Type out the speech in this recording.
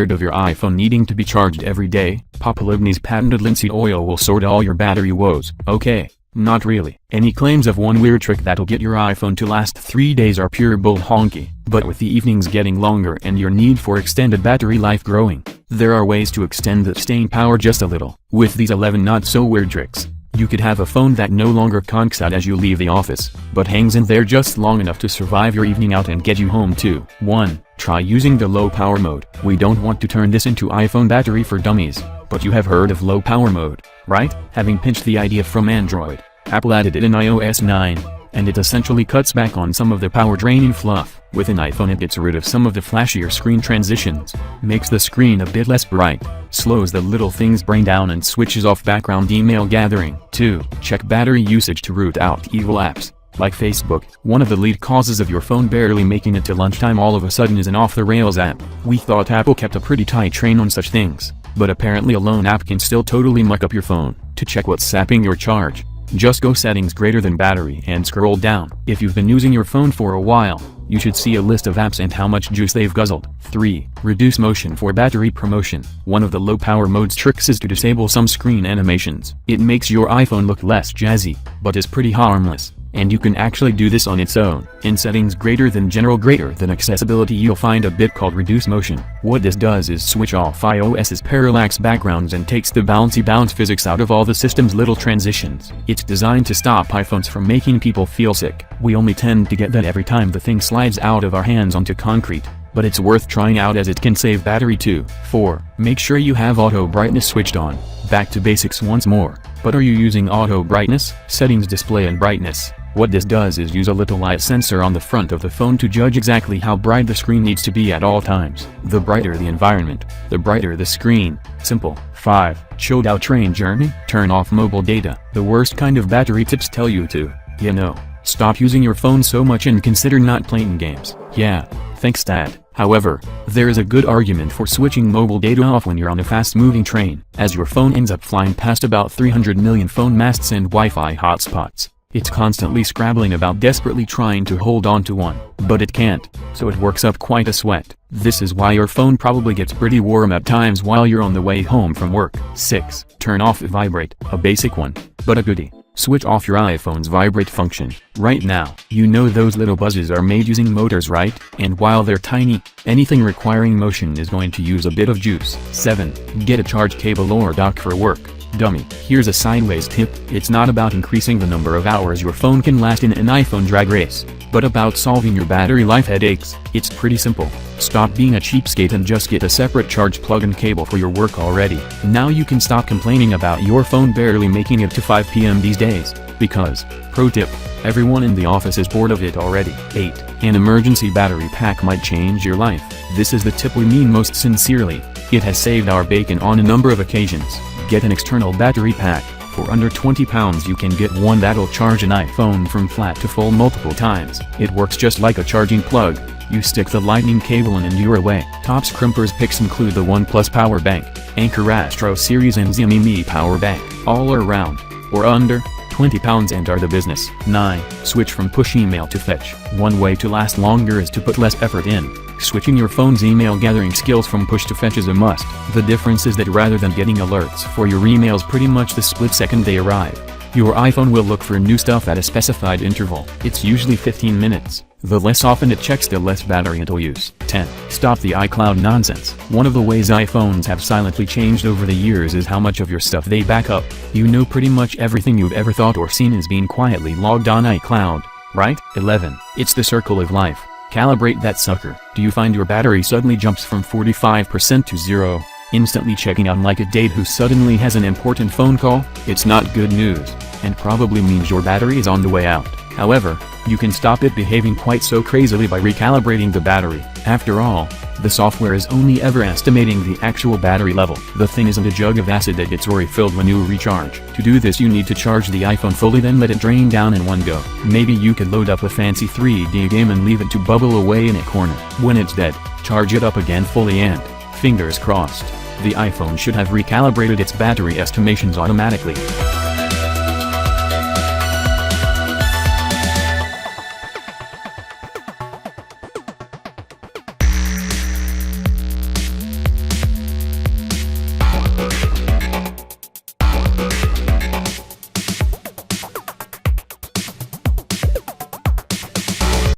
Tired of your iPhone needing to be charged every day? Pop Libny's patented linseed oil will sort all your battery woes. Okay, not really. Any claims of one weird trick that'll get your iPhone to last 3 days are pure bull honky. But with the evenings getting longer and your need for extended battery life growing, there are ways to extend the staying power just a little. With these 11 not so weird tricks, you could have a phone that no longer conks out as you leave the office, but hangs in there just long enough to survive your evening out and get you home too. 1. Try using the low power mode. We don't want to turn this into iPhone battery for dummies, but you have heard of low power mode, right? Having pinched the idea from Android, Apple added it in iOS 9, and it essentially cuts back on some of the power draining fluff. With an iPhone it gets rid of some of the flashier screen transitions, makes the screen a bit less bright, slows the little thing's brain down and switches off background email gathering. 2. Check battery usage to root out evil apps, like Facebook. One of the lead causes of your phone barely making it to lunchtime all of a sudden is an off-the-rails app. We thought Apple kept a pretty tight train on such things, but apparently a lone app can still totally muck up your phone. To check what's sapping your charge, just go settings greater than battery and scroll down. If you've been using your phone for a while, you should see a list of apps and how much juice they've guzzled. 3. Reduce motion for battery promotion. One of the low power mode's tricks is to disable some screen animations. It makes your iPhone look less jazzy, but is pretty harmless, and you can actually do this on its own. In settings greater than general greater than accessibility you'll find a bit called reduce motion. What this does is switch off iOS's parallax backgrounds and takes the bouncy bounce physics out of all the system's little transitions. It's designed to stop iPhones from making people feel sick. We only tend to get that every time the thing slides out of our hands onto concrete, but it's worth trying out as it can save battery too. 4. Make sure you have auto brightness switched on. Back to basics once more. But are you using auto brightness? Settings, display and brightness. What this does is use a little light sensor on the front of the phone to judge exactly how bright the screen needs to be at all times. The brighter the environment, the brighter the screen. Simple. 5. Chilled out train journey. Turn off mobile data. The worst kind of battery tips tell you to, stop using your phone so much and consider not playing games. Yeah, thanks Dad. However, there is a good argument for switching mobile data off when you're on a fast-moving train, as your phone ends up flying past about 300 million phone masts and Wi-Fi hotspots. It's constantly scrabbling about desperately trying to hold on to one, but it can't, so it works up quite a sweat. This is why your phone probably gets pretty warm at times while you're on the way home from work. 6. Turn off vibrate. A basic one, but a goodie. Switch off your iPhone's vibrate function. Right now, you know those little buzzes are made using motors, right? And while they're tiny, anything requiring motion is going to use a bit of juice. 7. Get a charge cable or dock for work. Dummy. Here's a sideways tip. It's not about increasing the number of hours your phone can last in an iPhone drag race, but about solving your battery life headaches. It's pretty simple. Stop being a cheapskate and just get a separate charge plug and cable for your work already. Now you can stop complaining about your phone barely making it to 5 p.m. these days, because, pro tip, everyone in the office is bored of it already. 8. An emergency battery pack might change your life. This is the tip we mean most sincerely. It has saved our bacon on a number of occasions. Get an external battery pack. For under £20 you can get one that'll charge an iPhone from flat to full multiple times. It works just like a charging plug. You stick the lightning cable in and you're away. Top Scrimpers picks include the OnePlus Power Bank, Anker Astro Series and Xiaomi Mi Power Bank. All around, or under, £20 and are the business. 9. Switch from push email to fetch. One way to last longer is to put less effort in. Switching your phone's email gathering skills from push to fetch is a must. The difference is that rather than getting alerts for your emails pretty much the split second they arrive, your iPhone will look for new stuff at a specified interval. It's usually 15 minutes. The less often it checks, the less battery it'll use. 10. Stop the iCloud nonsense. One of the ways iPhones have silently changed over the years is how much of your stuff they back up. You know pretty much everything you've ever thought or seen is being quietly logged on iCloud, right? 11. It's the circle of life. Calibrate that sucker. Do you find your battery suddenly jumps from 45% to 0, instantly checking out like a date who suddenly has an important phone call? It's not good news, and probably means your battery is on the way out. However, you can stop it behaving quite so crazily by recalibrating the battery. After all, the software is only ever estimating the actual battery level. The thing isn't a jug of acid that gets refilled when you recharge. To do this you need to charge the iPhone fully, then let it drain down in one go. Maybe you could load up a fancy 3D game and leave it to bubble away in a corner. When it's dead, charge it up again fully and, fingers crossed, the iPhone should have recalibrated its battery estimations automatically.